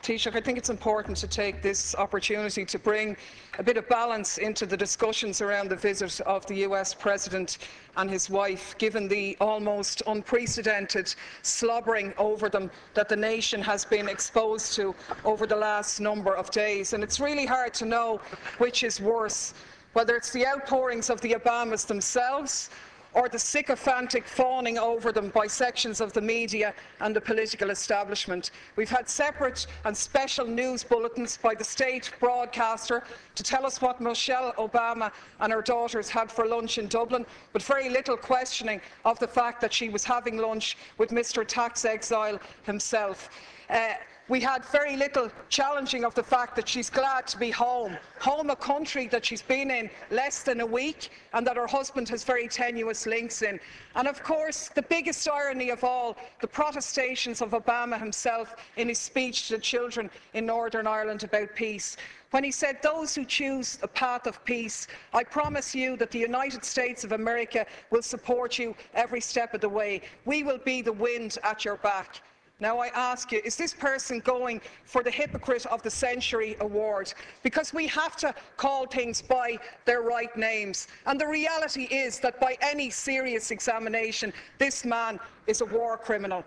Taoiseach, I think it's important to take this opportunity to bring a bit of balance into the discussions around the visit of the US President and his wife, given the almost unprecedented slobbering over them that the nation has been exposed to over the last number of days. And it's really hard to know which is worse, whether it's the outpourings of the Obamas themselves or the sycophantic fawning over them by sections of the media and the political establishment. We've had separate and special news bulletins by the state broadcaster to tell us what Michelle Obama and her daughters had for lunch in Dublin, but very little questioning of the fact that she was having lunch with Mr. Tax Exile himself. We had very little challenging of the fact that she's glad to be home, a country that she's been in less than a week and that her husband has very tenuous links in. And of course, the biggest irony of all, the protestations of Obama himself in his speech to the children in Northern Ireland about peace, when he said, "Those who choose a path of peace, I promise you that the United States of America will support you every step of the way. We will be the wind at your back." Now I ask you, is this person going for the Hypocrite of the Century award? Because we have to call things by their right names. And the reality is that by any serious examination, this man is a war criminal.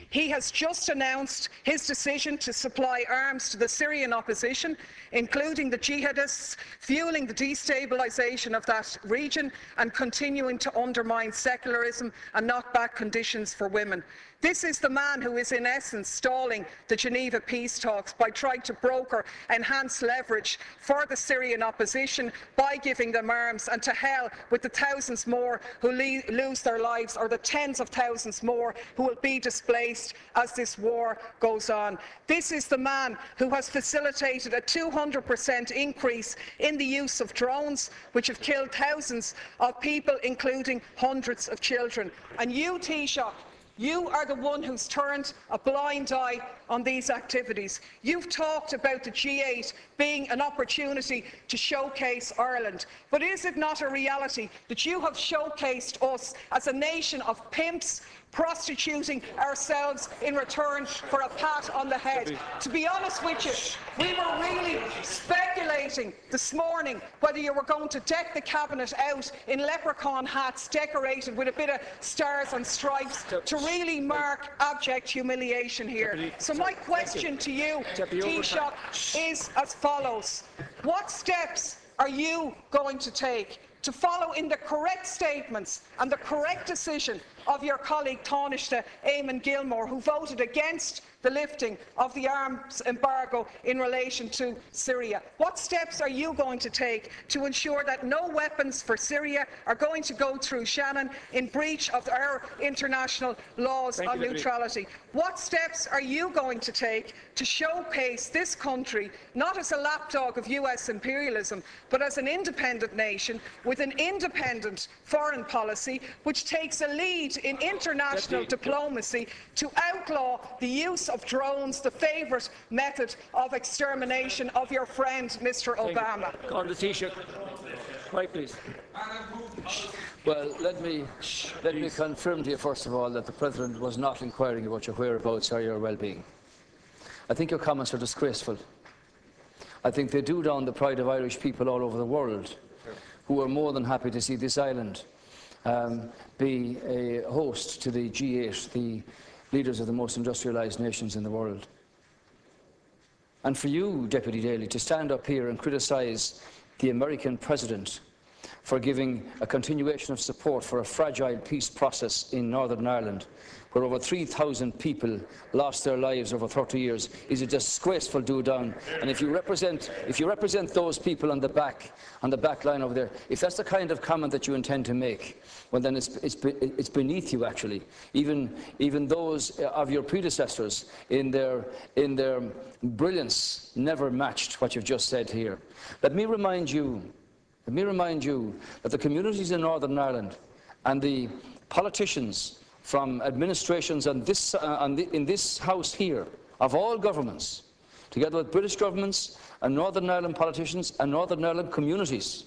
He has just announced his decision to supply arms to the Syrian opposition, including the jihadists, fueling the destabilisation of that region and continuing to undermine secularism and knock back conditions for women. This is the man who is in essence stalling the Geneva peace talks by trying to broker enhanced leverage for the Syrian opposition by giving them arms, and to hell with the thousands more who lose their lives, or the tens of thousands more who will be displaced as this war goes on. This is the man who has facilitated a 200% increase in the use of drones, which have killed thousands of people, including hundreds of children. And you, Taoiseach, you are the one who's turned a blind eye on these activities. You've talked about the G8 being an opportunity to showcase Ireland. But is it not a reality that you have showcased us as a nation of pimps, prostituting ourselves in return for a pat on the head? To be honest with you, we were really speculating this morning whether you were going to deck the cabinet out in leprechaun hats decorated with a bit of stars and stripes to really mark abject humiliation here. So my question to you, Taoiseach, is as follows. What steps are you going to take to follow in the correct statements and the correct decision of your colleague Taoiseach Eamon Gilmore, who voted against the lifting of the arms embargo in relation to Syria? What steps are you going to take to ensure that no weapons for Syria are going to go through Shannon in breach of our international laws on neutrality? What steps are you going to take to showcase this country not as a lapdog of US imperialism, but as an independent nation with an independent foreign policy which takes a lead in international diplomacy to outlaw the use of drones, the favourite method of extermination of your friend Mr. Obama? Right, please. Well, let me confirm to you first of all that the President was not inquiring about your whereabouts or your well-being. I think your comments are disgraceful. I think they do down the pride of Irish people all over the world, who are more than happy to see this island be a host to the G8, the leaders of the most industrialised nations in the world. And for you, Deputy Daly, to stand up here and criticise the American President for giving a continuation of support for a fragile peace process in Northern Ireland, where over 3,000 people lost their lives over 30 years, is a disgraceful do-down. And if you represent those people on the back line over there, if that's the kind of comment that you intend to make, well then it's beneath you actually. Even those of your predecessors in their brilliance never matched what you've just said here. Let me remind you that the communities in Northern Ireland and the politicians from administrations in this House here, of all governments, together with British governments and Northern Ireland politicians and Northern Ireland communities,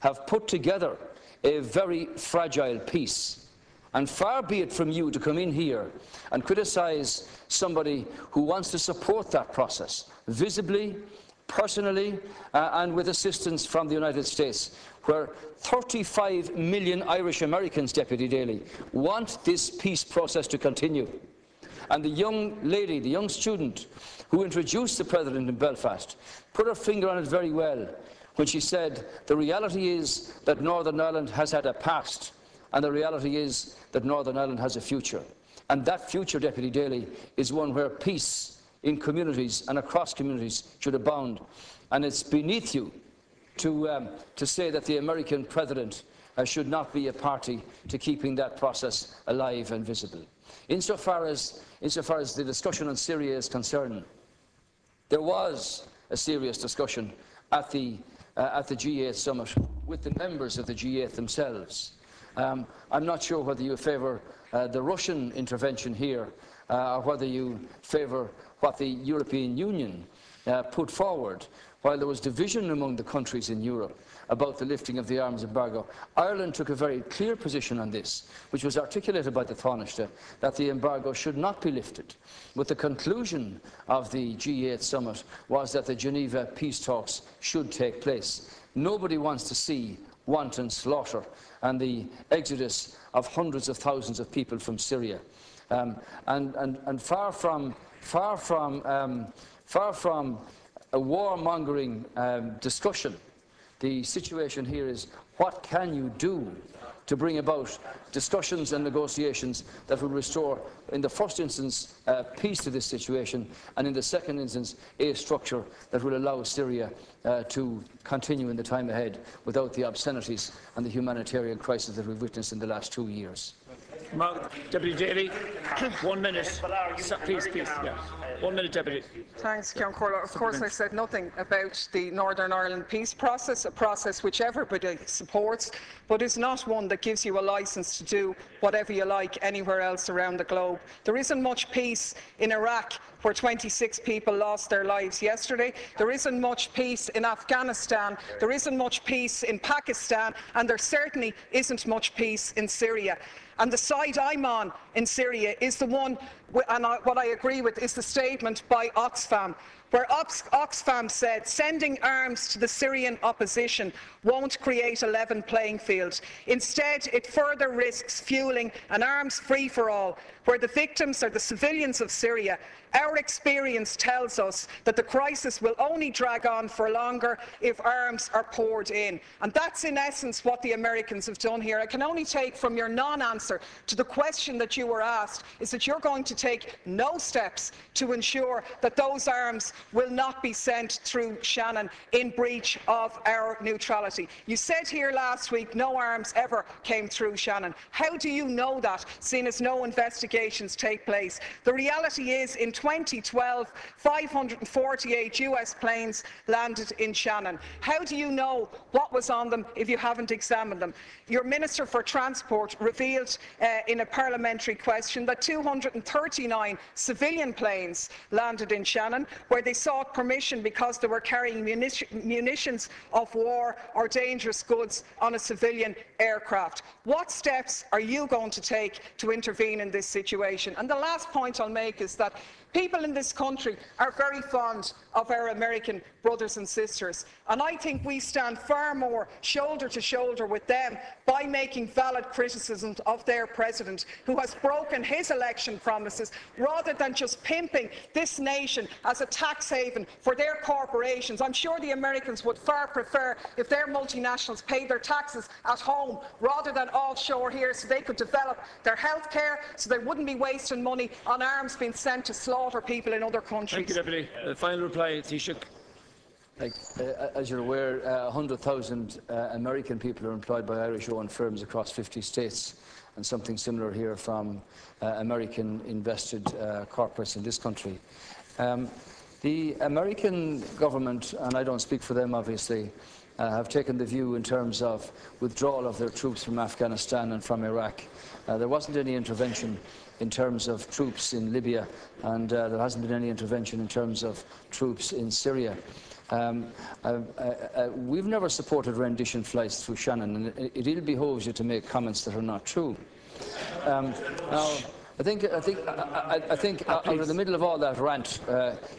have put together a very fragile peace And far be it from you to come in here and criticise somebody who wants to support that process, visibly, personally, and with assistance from the United States, where 35 million Irish Americans, Deputy Daly, want this peace process to continue. And the young lady, the young student who introduced the President in Belfast, put her finger on it very well when she said, the reality is that Northern Ireland has had a past, and the reality is that Northern Ireland has a future. And that future, Deputy Daly, is one where peace in communities and across communities should abound. And it's beneath you to say that the American President should not be a party to keeping that process alive and visible. Insofar as the discussion on Syria is concerned, there was a serious discussion at the G8 summit with the members of the G8 themselves. I'm not sure whether you favour the Russian intervention here or whether you favour what the European Union put forward. While there was division among the countries in Europe about the lifting of the arms embargo, Ireland took a very clear position on this, which was articulated by the Taoiseach, that the embargo should not be lifted. But the conclusion of the G8 summit was that the Geneva peace talks should take place. Nobody wants to see wanton slaughter and the exodus of hundreds of thousands of people from Syria. And far from a warmongering discussion, the situation here is, what can you do to bring about discussions and negotiations that will restore, in the first instance, peace to this situation, and in the second instance, a structure that will allow Syria to continue in the time ahead without the obscenities and the humanitarian crisis that we've witnessed in the last 2 years. Deputy Daly, 1 minute. Please. Yeah. 1 minute, Deputy. Thanks, Ceann Comhairle. Of course, I said nothing about the Northern Ireland peace process, a process which everybody supports, but is not one that gives you a licence to do whatever you like anywhere else around the globe. There isn't much peace in Iraq, where 26 people lost their lives yesterday. There isn't much peace in Afghanistan. There isn't much peace in Pakistan. And there certainly isn't much peace in Syria. And the side I'm on in Syria is the one, and what I agree with is the statement by Oxfam, where Oxfam said sending arms to the Syrian opposition won't create a level playing field. Instead, it further risks fueling an arms free-for-all, where the victims are the civilians of Syria. Our experience tells us that the crisis will only drag on for longer if arms are poured in. And that's in essence what the Americans have done here. I can only take from your non-answer to the question that you were asked is that you're going to take no steps to ensure that those arms will not be sent through Shannon in breach of our neutrality. You said here last week no arms ever came through Shannon. How do you know that, seeing as no investigations take place? The reality is, in 2012, 548 US planes landed in Shannon. How do you know what was on them if you haven't examined them? Your Minister for Transport revealed in a parliamentary question that 239 civilian planes landed in Shannon, where they sought permission because they were carrying munitions of war or dangerous goods on a civilian aircraft. What steps are you going to take to intervene in this situation? And the last point I'll make is that people in this country are very fond of our American brothers and sisters, and I think we stand far more shoulder to shoulder with them by making valid criticisms of their president, who has broken his election promises, rather than just pimping this nation as a tax haven for their corporations. I'm sure the Americans would far prefer if their multinationals paid their taxes at home rather than offshore here, so they could develop their health care, so they wouldn't be wasting money on arms being sent to slaughter people in other countries. Thank you, Deputy. Final reply, Taoiseach. As you're aware, 100,000 American people are employed by Irish-owned firms across 50 states, and something similar here from American-invested corporates in this country. The American government, and I don't speak for them obviously, have taken the view in terms of withdrawal of their troops from Afghanistan and from Iraq. There wasn't any intervention in terms of troops in Libya, and there hasn't been any intervention in terms of troops in Syria. We've never supported rendition flights through Shannon, and it ill behoves you to make comments that are not true. Now, I think out of the middle of all that rant,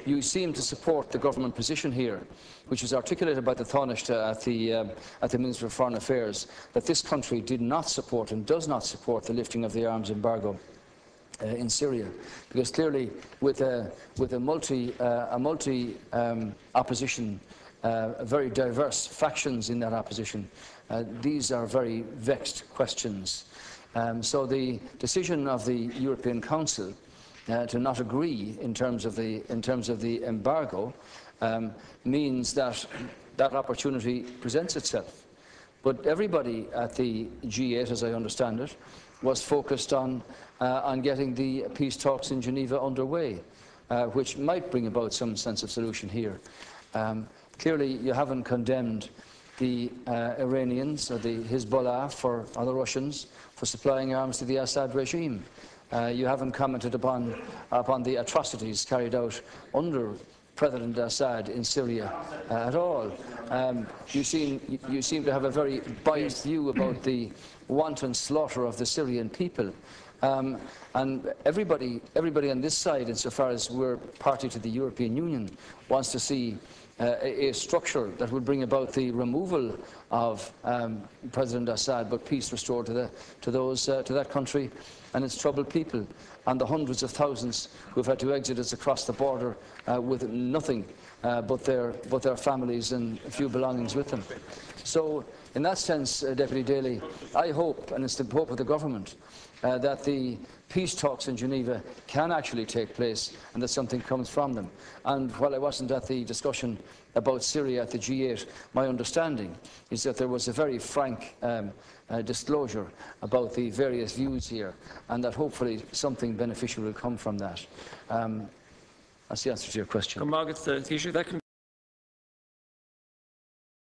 you seem to support the government position here, which was articulated by the Taoiseach at the Minister of Foreign Affairs, that this country did not support and does not support the lifting of the arms embargo in Syria, because clearly with a multi opposition, very diverse factions in that opposition, these are very vexed questions. So the decision of the European Council to not agree in terms of the embargo means that that opportunity presents itself. But everybody at the G8, as I understand it, was focused on getting the peace talks in Geneva underway, which might bring about some sense of solution here. Clearly, you haven't condemned the Iranians or the Hezbollah or the Russians for supplying arms to the Assad regime. You haven't commented upon the atrocities carried out under President Assad in Syria at all. You seem to have a very biased view about the wanton slaughter of the Syrian people. And everybody on this side, insofar as we're party to the European Union, wants to see a structure that would bring about the removal of President Assad, but peace restored to that country and its troubled people, and the hundreds of thousands who have had to exit us across the border with nothing but their families and a few belongings with them. So, in that sense, Deputy Daly, I hope, and it's the hope of the government, that the peace talks in Geneva can actually take place and that something comes from them. And while I wasn't at the discussion about Syria at the G8, my understanding is that there was a very frank disclosure about the various views here, and that hopefully something beneficial will come from that. That's the answer to your question. That